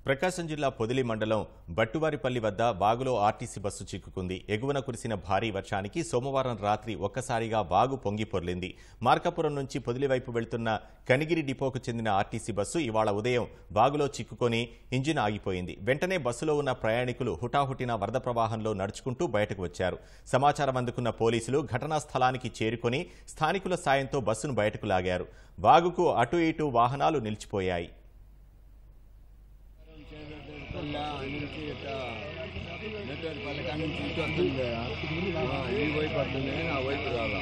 ప్రకాశం జిల్లా పొదిలి మండలం బట్టువారిపల్లి వద్ద వాగులో ఆర్టీసీ బస్సు చిక్కుకుంది. ఎగువన కురిసిన భారీ వర్షానికి సోమవారం రాత్రి ఒక్కసారిగా వాగు పొంగి పొర్లింది. మార్కాపురం నుంచి పొదిలి వైపు వెళ్తున్న కనిగిరి డిపోకు చెందిన ఆర్టీసీ బస్సు ఇవాళ ఉదయం వాగులో చిక్కుకొని ఇంజిన్ ఆగిపోయింది. వెంటనే బస్సులో ఉన్న ప్రయాణికులు హుటాహుటిన వరద ప్రవాహంలో నడుచుకుంటూ బయటకు వచ్చారు. సమాచారం అందుకున్న పోలీసులు ఘటనా స్థలానికి చేరుకొని స్థానికుల సాయంతో బస్సును బయటకు లాగారు. వాగుకు అటు ఇటు వాహనాలు నిలిచిపోయాయి. పథకాల నుంచి ఇటు వస్తుంది కదా, ఈ వైపు వస్తుంది, ఆ వైపు రాలా.